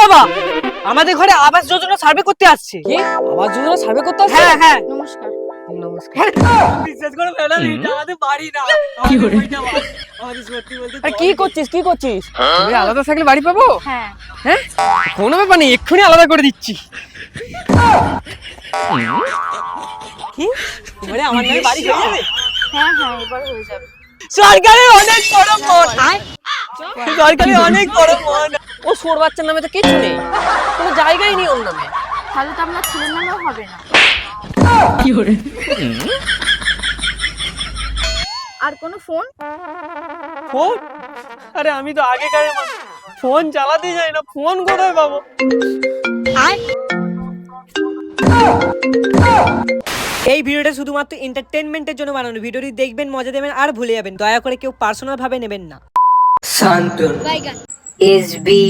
বাবা, আমাদের ঘরে আবাস যোজনা সার্ভে করতে আসছে। কি আবাস যোজনা সার্ভে করতে আসছে? হ্যাঁ হ্যাঁ। নমস্কার। নমস্কার। বিশ্বাস করো ম্যাডাম, এটা আমাদের বাড়ি না, কি করে? আমাদের সত্যি বলতে আরে কি করছিস কি করছিস? তুমি আলাদা থাকলে বাড়ি পাবো? হ্যাঁ হ্যাঁ, কোনো ব্যাপার নেই, এক্ষুনি আলাদা করে দিচ্ছি। কি এবারে আমার নামে বাড়ি হয়ে যাবে? হ্যাঁ হ্যাঁ, এবার হয়ে যাবে। সরকারের অনেক বড় মন, সরকারের অনেক বড় মন। ও সোর বাচ্চার নামে তো কিছু নেই, কোনো জায়গাই নেই ওর নামে। তাহলে তো আপনার ছেলের নামেও হবে না। কি করে? আর কোনো ফোন? ফোন? আরে আমি তো আগেকার মানুষ, ফোন চালাতে যাই না, ফোন কোথায় পাবো? এই ভিডিওটা শুধুমাত্র এন্টারটেইনমেন্টের জন্য বানানো। ভিডিওটি দেখবেন, মজা দেবেন আর ভুলে যাবেন। দয়া করে কেউ পার্সোনাল ভাবে নেবেন না। শান্তন, এসবি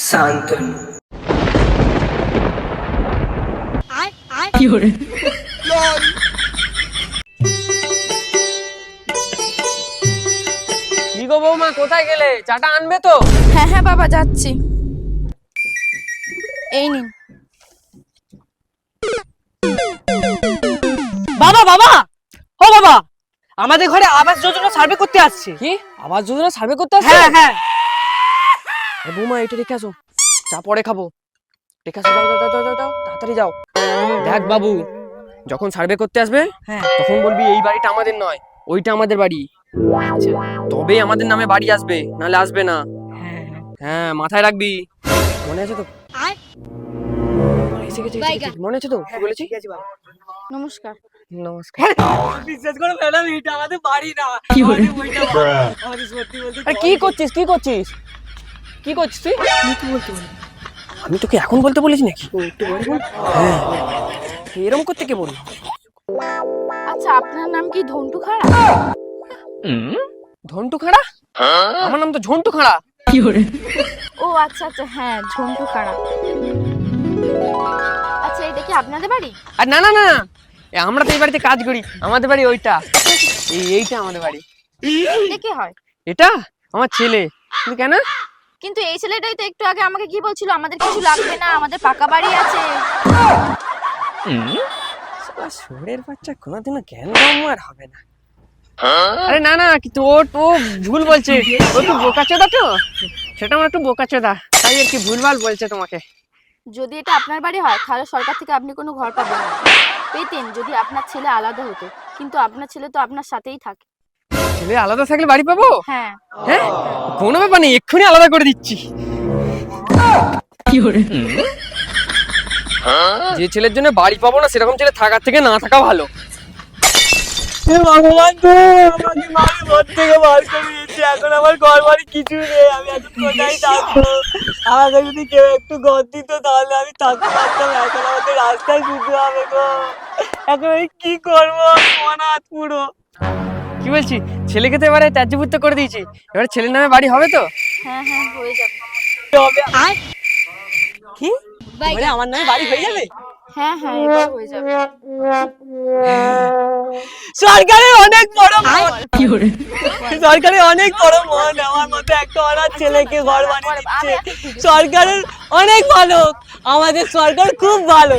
শান্তন। কি করে? কি গো বৌমা, কোথায় গেলে? চাটা আনবে তো? হ্যাঁ হ্যাঁ বাবা, যাচ্ছি। এই নিন। বাবা বাবা, ও বাবা, আমাদের ঘরে আবাস যোজনা সার্ভে করতে আসছে। কি আবাস যোজনা সার্ভে করতে আসছে? হ্যাঁ হ্যাঁ। আরে বৌমা, এটা রেখে আসো, চা পরে খাবো। রেখে আসো, যাও যাও যাও যাও যাও, তাড়াতাড়ি যাও। দেখ বাবু, যখন সার্ভে করতে আসবে হ্যাঁ তখন বলবি এই বাড়িটা আমাদের নয়, ওইটা আমাদের বাড়ি। তবেই আমাদের নামে বাড়ি আসবে, নাহলে আসবে না। হ্যাঁ। হ্যাঁ, মাথায় রাখবি। মনে আছে তো? এসে গেছে, এসে গেছে। মনে আছে তো কি বলেছি? ঠিক আছে বাবা। নমস্কার। নমস্কার। বিশ্বাস করো ম্যাডাম, এটা আমাদের বাড়ি না, কি করে? আমাদের সত্যি বলতে। আরে কি করছিস কি করছিস কি করছিস তুই? কি বলতে বল? আমি তোকে এখন বলতে বলেছি নাকি? হ্যাঁ, এরকম করতে কে বললো? আচ্ছা, আপনার নাম কি ধন্টু খাড়া? ধন্টু খাড়া? আমার নাম তো ঝন্টু খাড়া। কি করে? ও আচ্ছা আচ্ছা, হ্যাঁ ঝন্টু খাড়া। আচ্ছা, এটা কি আপনাদের বাড়ি? আর না না না, আমরা তো এই বাড়িতে কাজ করি, আমাদের বাড়ি ওইটা। এইটা আমাদের বাড়ি। এটা কি হয়? এটা আমার ছেলে। কিন্তু কেন? কিন্তু এই ছেলেটাই তো একটু আগে আমাকে কি বলছিল, আমাদের কিছু লাগবে না, আমাদের পাকা বাড়ি আছে। শালা শুয়োরের বাচ্চা, কোনোদিনও জ্ঞান কম আর হবে না। আরে না না, কিন্তু ও তো ভুল বলছে, ও একটু বোকাচোদা তো, সেটা আমার একটু বোকাচোদা, তাই আর কি ভুলভাল বলছে তোমাকে। যদি এটা আপনার বাড়ি হয় তাহলে সরকার থেকে আপনি কোনো ঘর পাবেন না। পেতেন যদি আপনার ছেলে আলাদা হতো, কিন্তু আপনার ছেলে তো আপনার সাথেই থাকে। ছেলে আলাদা থাকলে বাড়ি পাবো? হ্যাঁ হ্যাঁ, কোনো ব্যাপার নেই, এক্ষুনি আলাদা করে দিচ্ছি। কি করে? যে ছেলের জন্য বাড়ি পাবো না, সেরকম ছেলে থাকার থেকে না থাকা ভালো। ভগবান, তো আমাকে বাড়ি ঘর থেকে বার করে দিয়েছে, এখন আমার ঘর বাড়ি কিছু নেই, আমি এখন কোথায় থাকবো? আমাকে যদি কেউ একটু ঘর দিত তাহলে আমি থাকতে পারতাম, এখন আমাকে রাস্তায় শুতে হবে গো। এখন আমি কি করবো? অনাথ পুরো। কি বলছি, ছেলেকে তো এবারে ত্যায্যপুত্র করে দিয়েছি, এবারে ছেলের নামে বাড়ি হবে তো? হ্যাঁ হ্যাঁ, হয়ে যাবে। কি এবারে আমার নামে বাড়ি হয়ে যাবে? হ্যাঁ হ্যাঁ, এবার হয়ে যাবে। সরকারের অনেক বড় মন, কি করে? সরকারের অনেক বড় মন, আমার মতো একটা অনাথ ছেলেকে ঘর বানিয়ে দিচ্ছে। সরকারের অনেক ভালো, আমাদের সরকার খুব ভালো।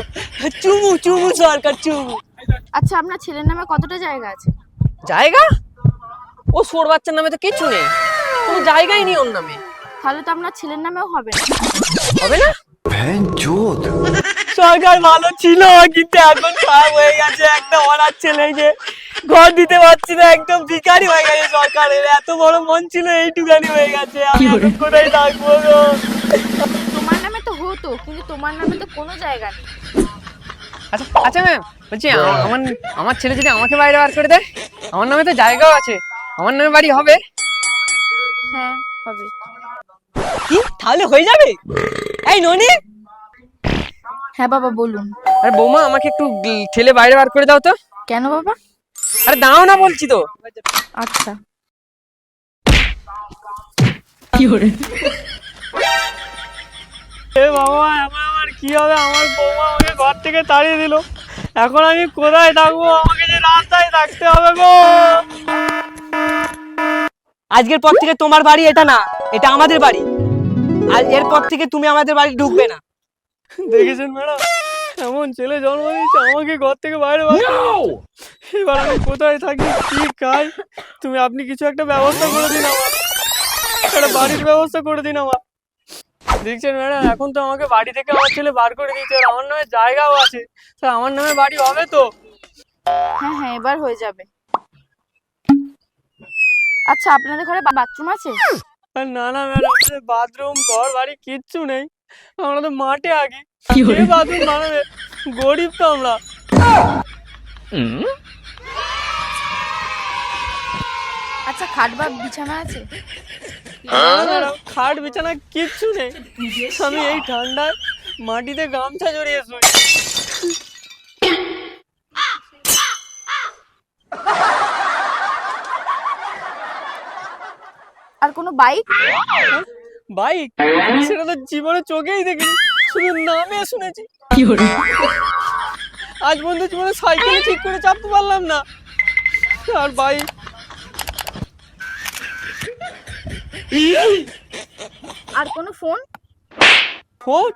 চুমু চুমু সরকার, চুমু। আচ্ছা, আপনার ছেলের নামে কতটা জায়গা আছে? জায়গা? ও সোর বাচ্চার নামে তো কিছু নেই, কোনো জায়গাই নেই ওর নামে। তাহলে তো আপনার ছেলের নামেও হবে না। হবে না? সরকার ভালো ছিল, কিন্তু এখন খারাপ হয়ে গেছে, একটা অনাথ ছেলেকে ঘর দিতে পারছি না, একদম ভিখারি হয়ে গেছে। সরকারের এত বড় মন ছিল, এইটুখানি হয়ে গেছে, আমি এখন কোথায় থাকবো গো? তোমার নামে তো হতো, কিন্তু তোমার নামে তো কোনো জায়গা নেই। আচ্ছা আচ্ছা ম্যাম, বলছি আমার আমার ছেলে যদি আমাকে বাইরে বার করে দেয়, আমার নামে তো জায়গাও আছে, আমার নামে বাড়ি হবে? হ্যাঁ হবে। কি তাহলে হয়ে যাবে? এই ননি, হ্যাঁ বাবা বলুন। আরে বৌমা, আমাকে একটু ছেলে বাইরে বার করে দাও তো। কেন বাবা? আরে দাও না বলছি তো। আচ্ছা। কি করে? এ বাবা, আমার কি হবে? আমার বৌমা আমাকে ঘর থেকে তাড়িয়ে দিল, এখন আমি কোথায় থাকবো? আমাকে যে রাস্তায় থাকতে হবে গো। আজকের পর থেকে তোমার বাড়ি এটা না, এটা আমাদের বাড়ি। আর এরপর থেকে তুমি আমাদের বাড়ি ঢুকবে না। দেখেছেন ম্যাডাম, এমন ছেলে জন্ম দিয়েছে, আমাকে ঘর থেকে বাইরে বার করে দিয়েছে। এবার আমি কোথায় থাকি, কি খাই? আপনি কিছু একটা ব্যবস্থা করে দিন আমার, একটা বাড়ির ব্যবস্থা করে দিন আমার। দেখছেন ম্যাডাম, এখন তো আমাকে বাড়ি থেকে আমার ছেলে বার করে দিয়েছে, আর আমার নামে জায়গাও আছে। স্যার আমার নামে বাড়ি হবে তো? হ্যাঁ হ্যাঁ, এবার হয়ে যাবে। আচ্ছা, আপনাদের ঘরে বাথরুম আছে? আর না না ম্যাডাম, বাথরুম ঘর বাড়ি কিচ্ছু নেই, আমরা তো মাঠে আগে বাথরুম বানাবে, গরিব তো আমরা। আচ্ছা, খাট বা বিছানা আছে? না ম্যাডাম, খাট বিছানা কিচ্ছু নেই, আমি এই ঠান্ডায় মাটিতে গামছা জড়িয়ে শুই। আর কোনো বাইক? বাইক? সেটা তো জীবনে চোখেই দেখিনি, শুধু নামে শুনেছি। আজ পর্যন্ত জীবনে সাইকেলে ঠিক করে চাপতে পারলাম না, আর বাইক? আর কোনো ফোন? ফোন?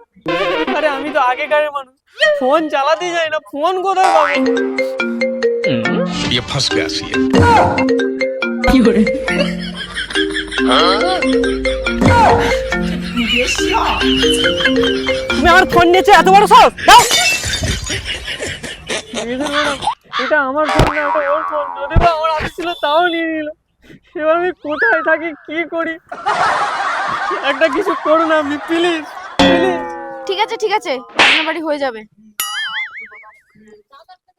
আরে আমি তো আগেকারের মানুষ, ফোন চালাতে যাই না, ফোন কোথায় পাবো? ये फंस गया सी তুমি আমার ফোন নিয়েছো, এত বড় সাহস? দাও। ম্যাডাম, এটা আমার ফোন না, এটা ওর ফোন, যদি বা আমার হাতে ছিল তাও নিয়ে নিল। এবার আমি কোথায় থাকি, কি করি? একটা কিছু করুন আপনি, প্লিজ প্লিজ। ঠিক আছে ঠিক আছে, আপনার বাড়ি হয়ে যাবে।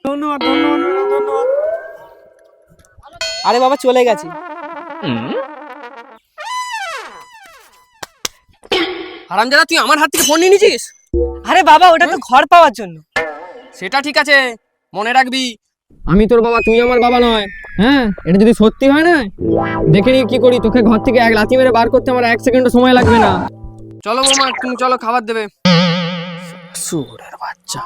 ধন্যবাদ ধন্যবাদ ম্যাডাম, ধন্যবাদ। আরে বাবা, চলে গেছে। হারামজাদা, তুই আমার হাত থেকে ফোন নিয়ে নিয়েছিস? আরে বাবা, ওটা তো ঘর পাওয়ার জন্য। সেটা ঠিক আছে, মনে রাখবি আমি তোর বাবা, তুই আমার বাবা নয়। হ্যাঁ, এটা যদি সত্যি হয় না, দেখে নি কি করি, তোকে ঘর থেকে এক লাথি মেরে বার করতে আমার 1 সেকেন্ডও সময় লাগবে না। চলো মামা, তুমি চলো, খাবার দেবে। সুরের বাচ্চা।